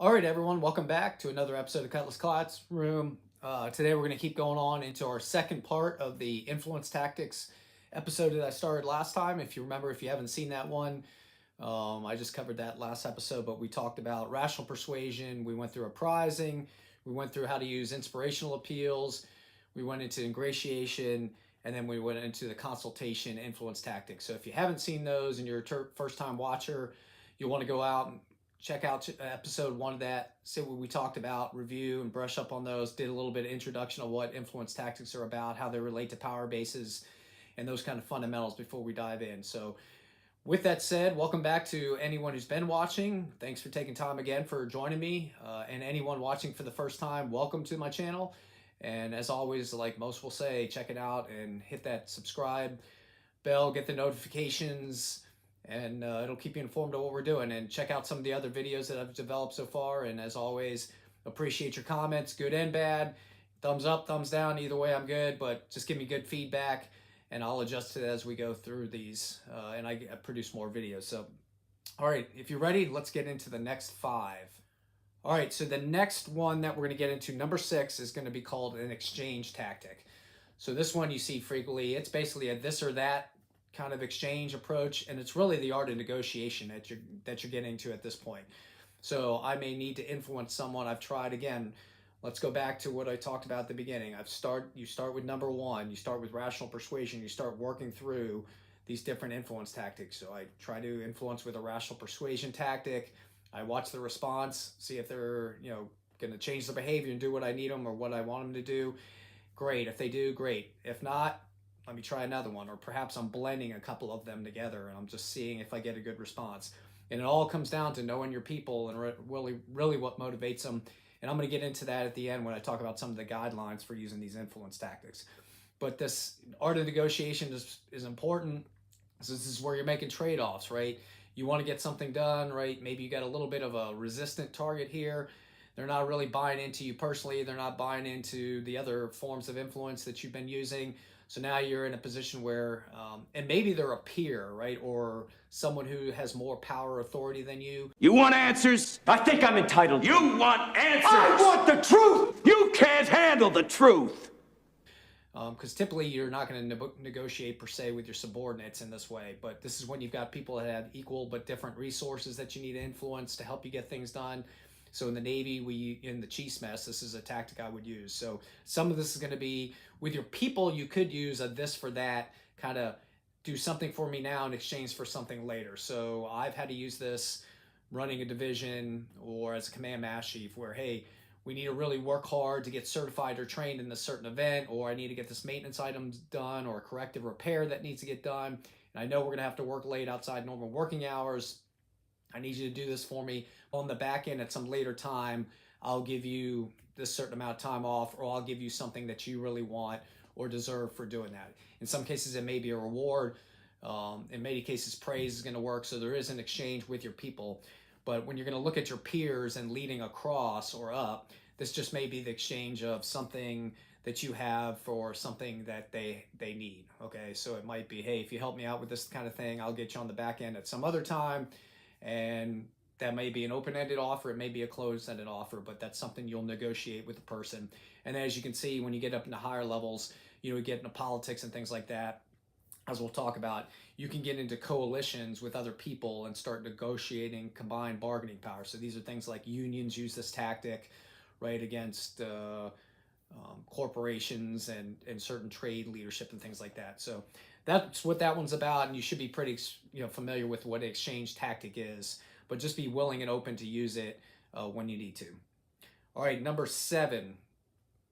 All right, everyone, welcome back to another episode of Cutlass Classroom. Today, we're going to keep going on into our second part of the influence tactics episode that I started last time. If you remember, if you haven't seen that one, I just covered that last episode, but we talked about rational persuasion. We went through apprising. We went through how to use inspirational appeals. We went into ingratiation, and then we went into the consultation influence tactics. So if you haven't seen those and you're a first-time watcher, you'll want to go out and check out episode one of that, see what we talked about, review and brush up on those, did a little bit of introduction of what influence tactics are about, how they relate to power bases, and those kind of fundamentals before we dive in. So with that said, welcome back to anyone who's been watching. Thanks for taking time again for joining me. And anyone watching for the first time, welcome to my channel. And as always, like most will say, check it out and hit that subscribe bell, get the notifications, and it'll keep you informed of what we're doing. And check out some of the other videos that I've developed so far. And as always, appreciate your comments, good and bad. Thumbs up, thumbs down, either way I'm good, but just give me good feedback and I'll adjust it as we go through these and I produce more videos. So, all right, if you're ready, let's get into the next 5. All right, so the next one that we're going to get into, number 6, is going to be called an exchange tactic. So this one you see frequently. It's basically a this or that kind of exchange approach, and it's really the art of negotiation that you're getting to at this point. So I may need to influence someone. I've tried again. Let's go back to what I talked about at the beginning. You start with number 1. You start with rational persuasion. You start working through these different influence tactics. So I try to influence with a rational persuasion tactic. I watch the response, see if they're going to change their behavior and do what I need them or what I want them to do. Great. If they do, great. If not, let me try another one. Or perhaps I'm blending a couple of them together and I'm just seeing if I get a good response. And it all comes down to knowing your people and really what motivates them. And I'm going to get into that at the end when I talk about some of the guidelines for using these influence tactics. But this art of negotiation is important. So this is where you're making trade-offs, right? You want to get something done, right? Maybe you got a little bit of a resistant target here. They're not really buying into you personally. They're not buying into the other forms of influence that you've been using. So now you're in a position where, and maybe they're a peer, right? Or someone who has more power authority than you. You want answers? I think I'm entitled. You want answers? I want the truth! You can't handle the truth! Because typically you're not going to negotiate per se with your subordinates in this way. But this is when you've got people that have equal but different resources that you need to influence to help you get things dine. So in the Navy, in the cheese mess, this is a tactic I would use. So some of this is going to be with your people. You could use a this for that, kind of do something for me now in exchange for something later. So I've had to use this running a division or as a command master chief where, hey, we need to really work hard to get certified or trained in this certain event, or I need to get this maintenance item done or a corrective repair that needs to get done. And I know we're going to have to work late outside normal working hours. I need you to do this for me. On the back end at some later time, I'll give you this certain amount of time off, or I'll give you something that you really want or deserve for doing that. In some cases, it may be a reward. In many cases, praise is going to work. So there is an exchange with your people. But when you're going to look at your peers and leading across or up, this just may be the exchange of something that you have for something that they need. Okay, so it might be, hey, if you help me out with this kind of thing, I'll get you on the back end at some other time. And that may be an open-ended offer, it may be a closed-ended offer, but that's something you'll negotiate with the person. And as you can see, when you get up into higher levels, you get into politics and things like that, as we'll talk about, you can get into coalitions with other people and start negotiating combined bargaining power. So these are things like unions use this tactic, right, against corporations and certain trade leadership and things like that. So that's what that one's about, and you should be pretty familiar with what an exchange tactic is, but just be willing and open to use it when you need to. All right, number 7.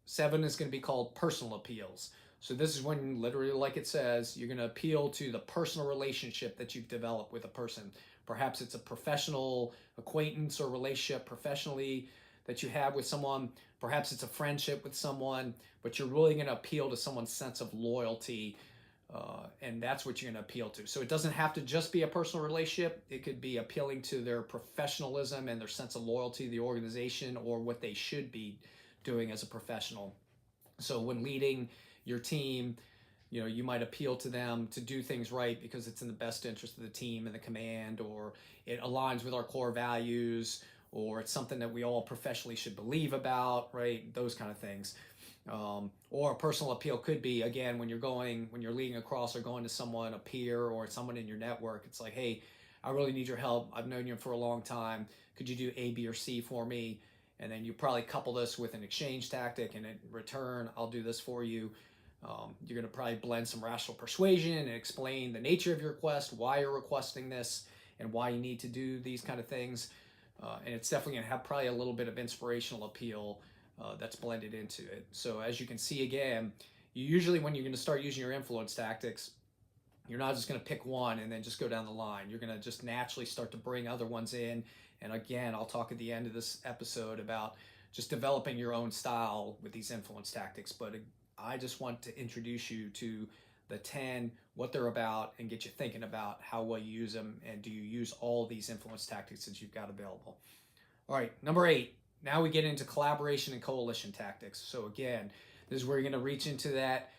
7 is going to be called personal appeals. So this is when, literally like it says, you're going to appeal to the personal relationship that you've developed with a person. Perhaps it's a professional acquaintance or relationship professionally that you have with someone. Perhaps it's a friendship with someone, but you're really going to appeal to someone's sense of loyalty, and that's what you're going to appeal to. So it doesn't have to just be a personal relationship. It could be appealing to their professionalism and their sense of loyalty to the organization or what they should be doing as a professional. So when leading your team, you might appeal to them to do things right because it's in the best interest of the team and the command, or it aligns with our core values, or it's something that we all professionally should believe about, right? Those kind of things. Or a personal appeal could be, again, when you're leading across or going to someone, a peer or someone in your network, it's like, hey, I really need your help. I've known you for a long time. Could you do A, B, or C for me? And then you probably couple this with an exchange tactic, and in return, I'll do this for you. You're going to probably blend some rational persuasion and explain the nature of your request, why you're requesting this, and why you need to do these kind of things. And it's definitely going to have probably a little bit of inspirational appeal that's blended into it. So as you can see, again, you usually, when you're going to start using your influence tactics, you're not just going to pick one and then just go down the line. You're going to just naturally start to bring other ones in. And again, I'll talk at the end of this episode about just developing your own style with these influence tactics. But I just want to introduce you to the 10, what they're about, and get you thinking about how well you use them, and do you use all these influence tactics that you've got available. All right, number 8. Now we get into collaboration and coalition tactics. So again, this is where you're going to reach into that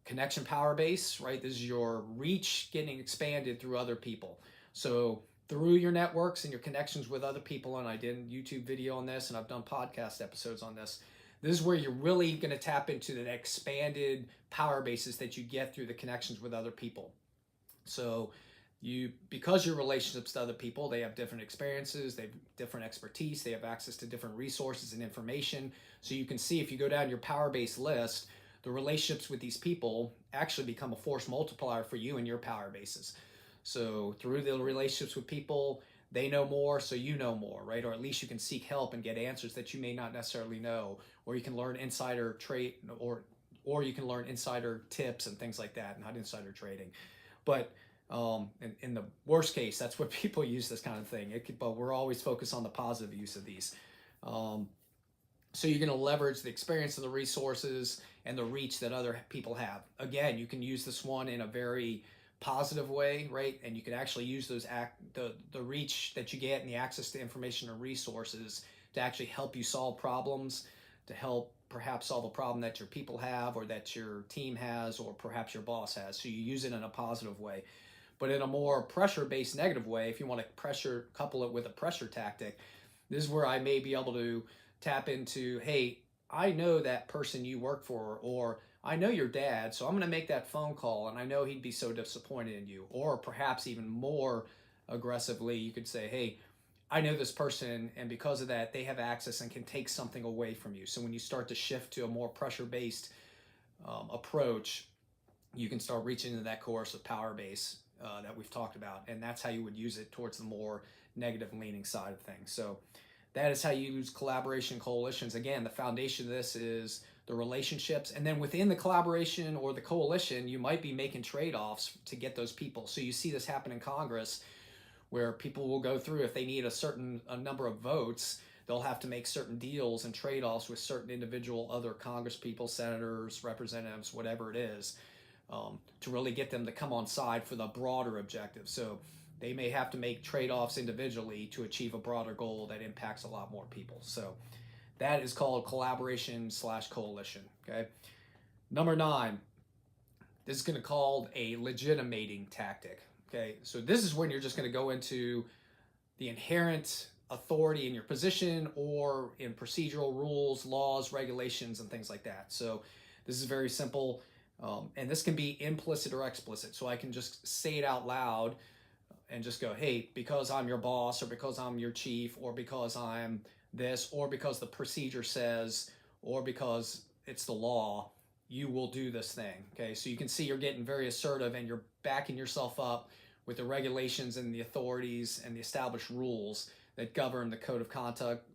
connection power base, right? This is your reach getting expanded through other people. So through your networks and your connections with other people, and I did a YouTube video on this, and I've done podcast episodes on this. This is where you're really going to tap into the expanded power bases that you get through the connections with other people. So because your relationships to other people, they have different experiences, they have different expertise, they have access to different resources and information. So you can see, if you go down your power base list, the relationships with these people actually become a force multiplier for you and your power bases. So through the relationships with people, they know more, so you know more, right? Or at least you can seek help and get answers that you may not necessarily know, or you can learn insider trade, or you can learn insider tips and things like that, not insider trading. But in the worst case, that's what people use this kind of thing. But we're always focused on the positive use of these. So you're going to leverage the experience and the resources and the reach that other people have. Again, you can use this one in a very positive way, right? And you can actually use those the reach that you get and the access to information and resources to actually help you solve problems, to help perhaps solve a problem that your people have, or that your team has, or perhaps your boss has. So you use it in a positive way. But in a more pressure-based negative way, if you want to couple it with a pressure tactic, this is where I may be able to tap into, hey, I know that person you work for, or I know your dad, so I'm going to make that phone call, and I know he'd be so disappointed in you. Or perhaps even more aggressively, you could say, hey, I know this person, and because of that, they have access and can take something away from you. So when you start to shift to a more pressure-based approach, you can start reaching into that coercive power base that we've talked about, and that's how you would use it towards the more negative leaning side of things. So that is how you use collaboration coalitions. Again, the foundation of this is the relationships, and then within the collaboration or the coalition, you might be making trade-offs to get those people. So you see this happen in Congress, where people will go through, if they need a number of votes, they'll have to make certain deals and trade-offs with certain individual other Congress people, senators, representatives, whatever it is, to really get them to come on side for the broader objective. So they may have to make trade-offs individually to achieve a broader goal that impacts a lot more people. So that is called collaboration/coalition. Okay. Number 9, this is going to be called a legitimating tactic. Okay. So this is when you're just going to go into the inherent authority in your position, or in procedural rules, laws, regulations, and things like that. So this is very simple. And this can be implicit or explicit. So I can just say it out loud and just go, hey, because I'm your boss, or because I'm your chief, or because I'm this, or because the procedure says, or because it's the law, you will do this thing. Okay, so you can see you're getting very assertive, and you're backing yourself up with the regulations and the authorities and the established rules that govern the code of conduct,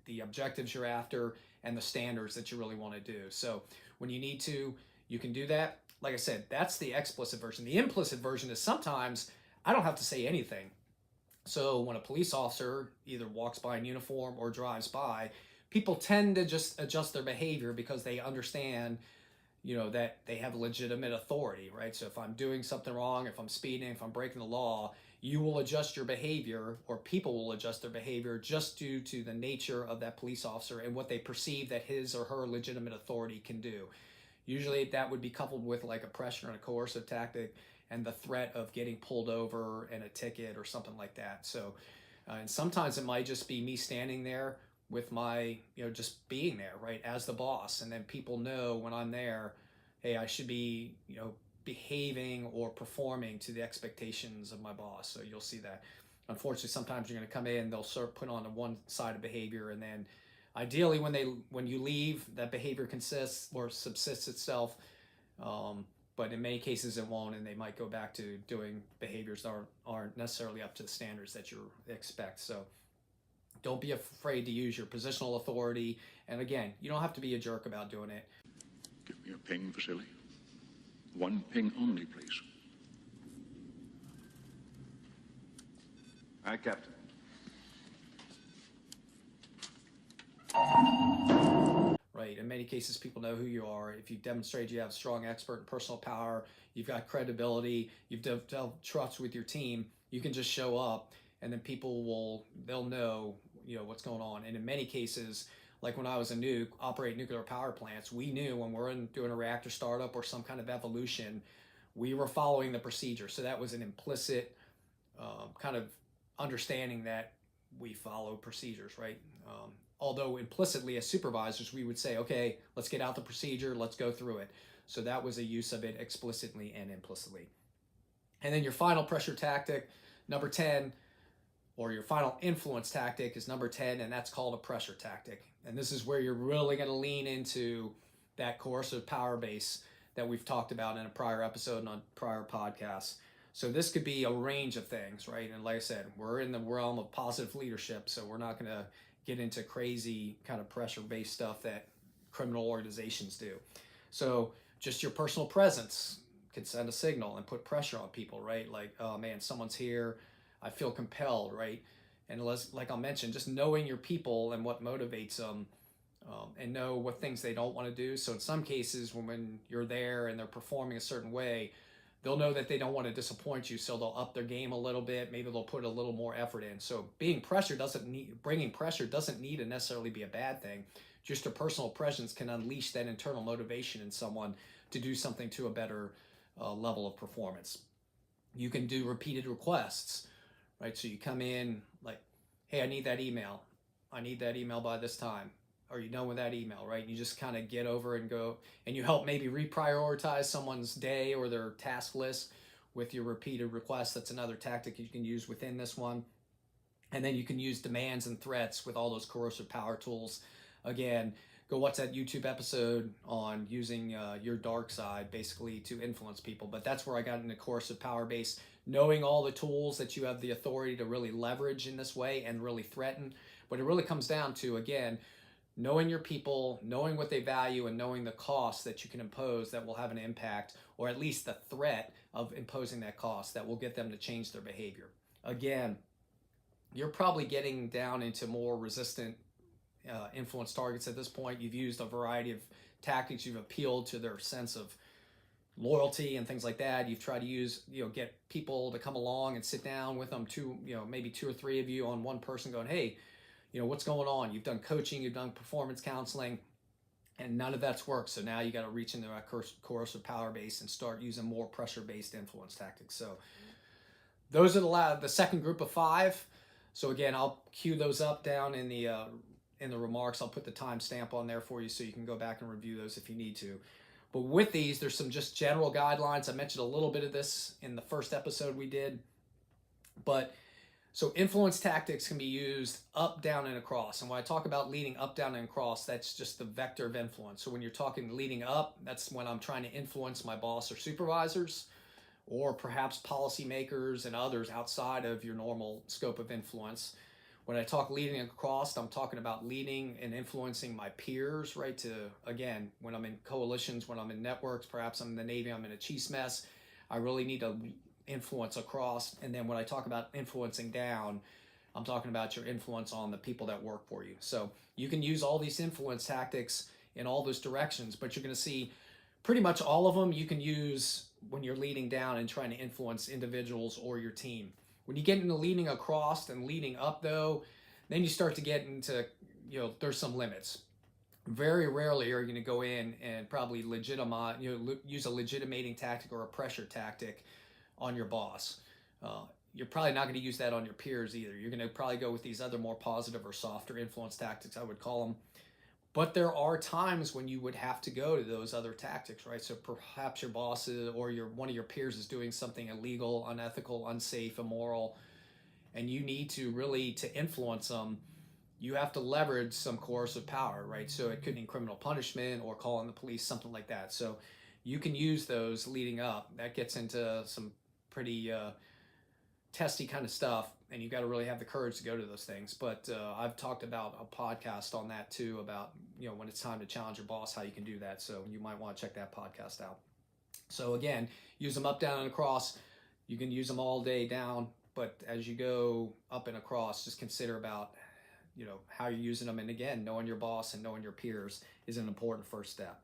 the objectives you're after, and the standards that you really want to do. So when you need to, you can do that. Like I said, that's the explicit version. The implicit version is sometimes I don't have to say anything. So when a police officer either walks by in uniform or drives by, people tend to just adjust their behavior because they understand, that they have legitimate authority, right? So if I'm doing something wrong, if I'm speeding, if I'm breaking the law, you will adjust your behavior, or people will adjust their behavior just due to the nature of that police officer and what they perceive that his or her legitimate authority can do. Usually that would be coupled with like a pressure and a coercive tactic, and the threat of getting pulled over and a ticket or something like that. So And sometimes it might just be me standing there with my, just being there, right, as the boss. And then people know when I'm there, hey, I should be, behaving or performing to the expectations of my boss. So you'll see that. Unfortunately, sometimes you're going to come in, they'll sort of put on a one-sided behavior, and then ideally when you leave, that behavior consists or subsists itself. But in many cases it won't, and they might go back to doing behaviors that aren't necessarily up to the standards that you expect. So don't be afraid to use your positional authority. And again, you don't have to be a jerk about doing it. Give me a ping, Vasily. One ping only, please. Aye, Captain. Right. In many cases, people know who you are. If you demonstrate you have strong expert and personal power, you've got credibility, you've developed trust with your team, you can just show up, and then they'll know, what's going on. And in many cases, like when I was a nuke, operate nuclear power plants, we knew when we're doing a reactor startup or some kind of evolution, we were following the procedure. So that was an implicit kind of understanding that we follow procedures, right? Although implicitly as supervisors, we would say, okay, let's get out the procedure, let's go through it. So that was a use of it explicitly and implicitly. And then your final pressure tactic, number 10, or your final influence tactic is number 10, and that's called a pressure tactic. And this is where you're really going to lean into that coercive power base that we've talked about in a prior episode and on prior podcasts. So this could be a range of things, right? And like I said, we're in the realm of positive leadership, so we're not going to get into crazy kind of pressure-based stuff that criminal organizations do. So just your personal presence can send a signal and put pressure on people, right? Like, oh man, someone's here, I feel compelled, right? And like I'll mention, just knowing your people and what motivates them, and know what things they don't want to do. So in some cases, when you're there and they're performing a certain way, they'll know that they don't want to disappoint you, so they'll up their game a little bit. Maybe they'll put a little more effort in. So bringing pressure doesn't need to necessarily be a bad thing. Just your personal presence can unleash that internal motivation in someone to do something to a better level of performance. You can do repeated requests, right? So you come in like, hey, I need that email. I need that email by this time. Are you done with that email, right? And you just kind of get over and go, and you help maybe reprioritize someone's day or their task list with your repeated requests. That's another tactic you can use within this one. And then you can use demands and threats with all those coercive power tools. Again, go watch that YouTube episode on using your dark side basically to influence people. But that's where I got into coercive power base, knowing all the tools that you have the authority to really leverage in this way and really threaten. But it really comes down to, again, knowing your people, knowing what they value, and knowing the cost that you can impose that will have an impact, or at least the threat of imposing that cost that will get them to change their behavior. Again, you're probably getting down into more resistant influence targets at this point. You've used a variety of tactics. You've appealed to their sense of loyalty and things like that. You've tried to use, get people to come along and sit down with them, maybe two or three of you on one person going, hey, what's going on? You've done coaching, you've done performance counseling, and none of that's worked. So now you got to reach into that coercive power base and start using more pressure-based influence tactics. So those are the second group of 5. So again, I'll cue those up down in the remarks. I'll put the timestamp on there for you so you can go back and review those if you need to. But with these, there's some just general guidelines. I mentioned a little bit of this in the first episode we did, but so influence tactics can be used up, down, and across. And when I talk about leading up, down, and across, that's just the vector of influence. So when you're talking leading up, that's when I'm trying to influence my boss or supervisors, or perhaps policymakers and others outside of your normal scope of influence. When I talk leading across, I'm talking about leading and influencing my peers, right? Again, when I'm in coalitions, when I'm in networks, perhaps I'm in the Navy, I'm in a chief's mess, I really need to influence across. And then when I talk about influencing down, I'm talking about your influence on the people that work for you. So you can use all these influence tactics in all those directions, but you're going to see pretty much all of them you can use when you're leading down and trying to influence individuals or your team. When you get into leading across and leading up, though, then you start to get into, there's some limits. Very rarely are you going to go in and probably use a legitimating tactic or a pressure tactic on your boss. you're probably not going to use that on your peers either. You're going to probably go with these other more positive or softer influence tactics, I would call them. But there are times when you would have to go to those other tactics, right? So perhaps your boss or one of your peers is doing something illegal, unethical, unsafe, immoral, and you need to influence them. You have to leverage some coercive power, right? So it could mean criminal punishment or calling the police, something like that. So you can use those leading up. That gets into some pretty testy kind of stuff, and you got to really have the courage to go to those things. But I've talked about a podcast on that too, about when it's time to challenge your boss, how you can do that. So you might want to check that podcast out. So again, use them up, down, and across. You can use them all day down, but as you go up and across, just consider about how you're using them. And again, knowing your boss and knowing your peers is an important first step.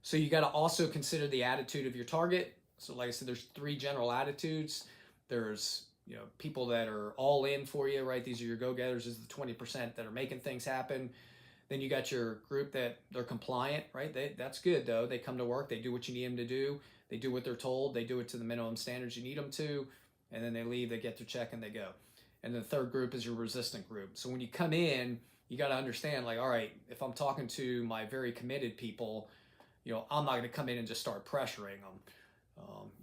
So you got to also consider the attitude of your target. So like I said, there's 3 general attitudes. There's people that are all in for you, right? These are your go-getters. This is the 20% that are making things happen. Then you got your group that they're compliant, right? That's good though. They come to work, they do what you need them to do. They do what they're told. They do it to the minimum standards you need them to. And then they leave, they get their check, and they go. And the third group is your resistant group. So when you come in, you got to understand, like, all right, if I'm talking to my very committed people, I'm not going to come in and just start pressuring them.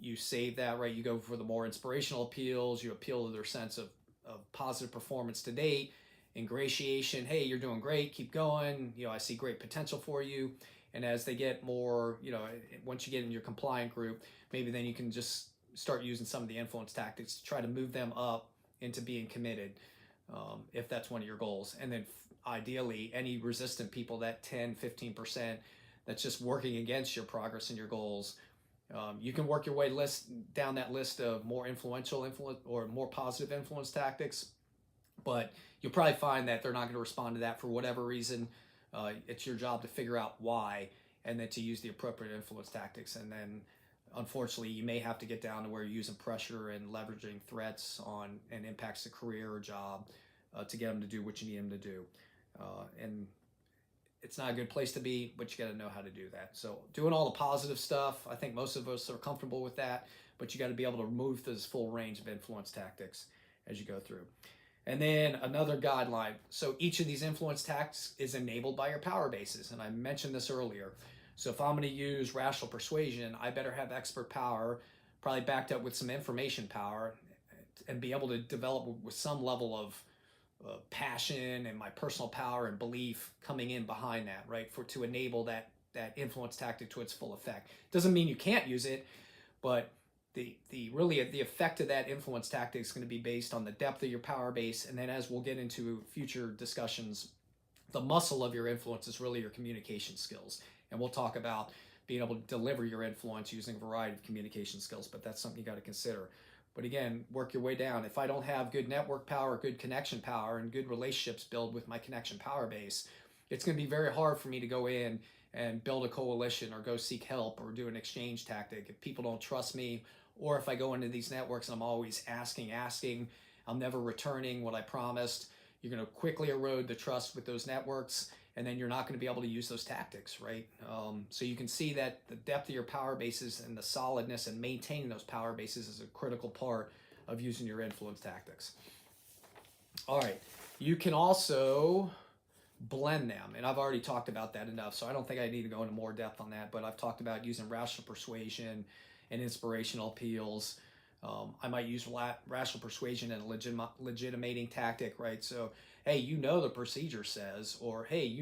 You save that, right? You go for the more inspirational appeals. You appeal to their sense of positive performance to date, ingratiation. Hey, you're doing great. Keep going. I see great potential for you. And as they get more, once you get in your compliant group, maybe then you can just start using some of the influence tactics to try to move them up into being committed, if that's one of your goals. And then ideally, any resistant people, that 10, 15% that's just working against your progress and your goals, you can work your way down that list of more influential influence or more positive influence tactics, but you'll probably find that they're not going to respond to that for whatever reason. It's your job to figure out why, and then to use the appropriate influence tactics. And then unfortunately, you may have to get down to where you're using pressure and leveraging threats on and impacts the career or job to get them to do what you need them to do. And it's not a good place to be, but you got to know how to do that. So doing all the positive stuff, I think most of us are comfortable with that, but you got to be able to move this full range of influence tactics as you go through. And then another guideline. So each of these influence tactics is enabled by your power bases. And I mentioned this earlier. So if I'm going to use rational persuasion, I better have expert power, probably backed up with some information power, and be able to develop with some level of passion and my personal power and belief coming in behind that, right? To enable that influence tactic to its full effect. Doesn't mean you can't use it, but the effect of that influence tactic is going to be based on the depth of your power base. And then, as we'll get into future discussions, the muscle of your influence is really your communication skills. And we'll talk about being able to deliver your influence using a variety of communication skills, but that's something you got to consider. But again, work your way down. If I don't have good network power, good connection power, and good relationships built with my connection power base, it's going to be very hard for me to go in and build a coalition or go seek help or do an exchange tactic. If people don't trust me, or if I go into these networks and I'm always asking, I'm never returning what I promised, you're going to quickly erode the trust with those networks, and then you're not going to be able to use those tactics, right? So you can see that the depth of your power bases and the solidness and maintaining those power bases is a critical part of using your influence tactics. All right, you can also blend them, and I've already talked about that enough, so I don't think I need to go into more depth on that, but I've talked about using rational persuasion and inspirational appeals. I might use rational persuasion and a legitimating tactic, right? So, hey, the procedure says, or hey,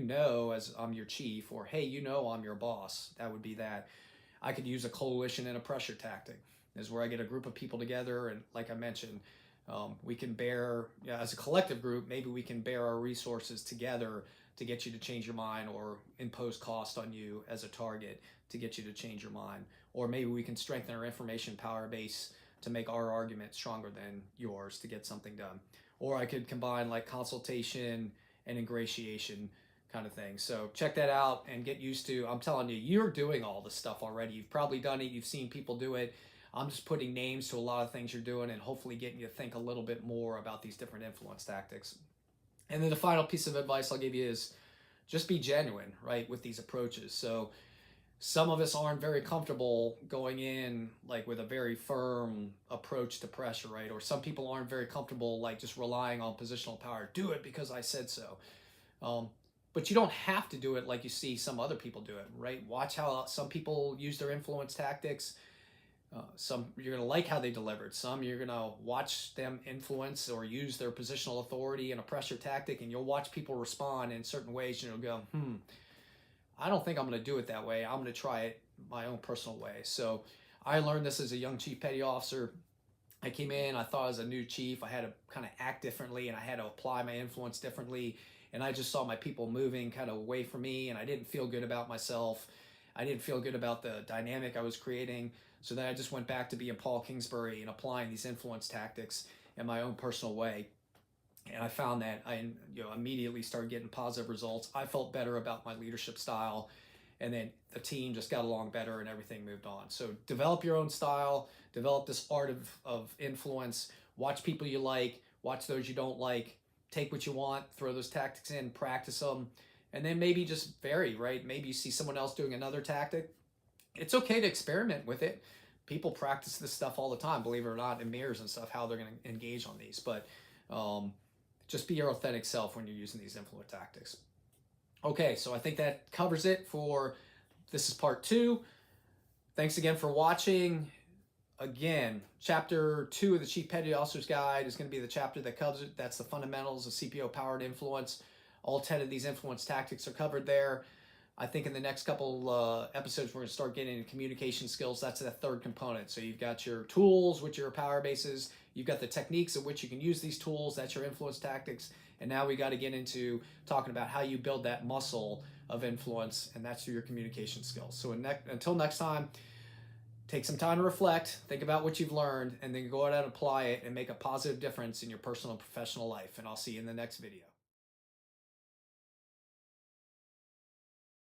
as I'm your chief, or hey, I'm your boss. That would be that. I could use a coalition and a pressure tactic. This is where I get a group of people together, and like I mentioned, we can bear, as a collective group, maybe we can bear our resources together to get you to change your mind, or impose cost on you as a target to get you to change your mind. Or maybe we can strengthen our information power base to make our argument stronger than yours to get something done. Or I could combine like consultation and ingratiation kind of thing. So check that out and get used to, I'm telling you, you're doing all this stuff already. You've probably done it. You've seen people do it. I'm just putting names to a lot of things you're doing and hopefully getting you to think a little bit more about these different influence tactics. And then the final piece of advice I'll give you is just be genuine, right, with these approaches. So some of us aren't very comfortable going in like with a very firm approach to pressure, right? Or some people aren't very comfortable like just relying on positional power. Do it because I said so. But you don't have to do it like you see some other people do it, right? Watch how some people use their influence tactics. Some you're going to like how they delivered. Some you're going to watch them influence or use their positional authority in a pressure tactic, and you'll watch people respond in certain ways, and you'll go, I don't think I'm going to do it that way. I'm going to try it my own personal way. So I learned this as a young chief petty officer. I came in, I thought as a new chief, I had to kind of act differently and I had to apply my influence differently. And I just saw my people moving kind of away from me, and I didn't feel good about myself. I didn't feel good about the dynamic I was creating. So then I just went back to being Paul Kingsbury and applying these influence tactics in my own personal way. And I found that I immediately started getting positive results. I felt better about my leadership style, and then the team just got along better and everything moved on. So develop your own style, develop this art of influence, watch people you like, watch those you don't like, take what you want, throw those tactics in, practice them, and then maybe just vary, right? Maybe you see someone else doing another tactic. It's okay to experiment with it. People practice this stuff all the time, believe it or not, in mirrors and stuff, how they're going to engage on these. But just be your authentic self when you're using these influence tactics. Okay, so I think that covers it for this is part 2. Thanks again for watching. Again, chapter 2 of the Chief Petty Officer's Guide is going to be the chapter that covers it. That's the fundamentals of CPO-powered influence. All 10 of these influence tactics are covered there. I think in the next couple episodes, we're going to start getting into communication skills. That's the third component. So you've got your tools, which are your power bases. You've got the techniques of which you can use these tools. That's your influence tactics. And now we got to get into talking about how you build that muscle of influence, and that's through your communication skills. So until next time, take some time to reflect, think about what you've learned, and then go out and apply it and make a positive difference in your personal and professional life. And I'll see you in the next video.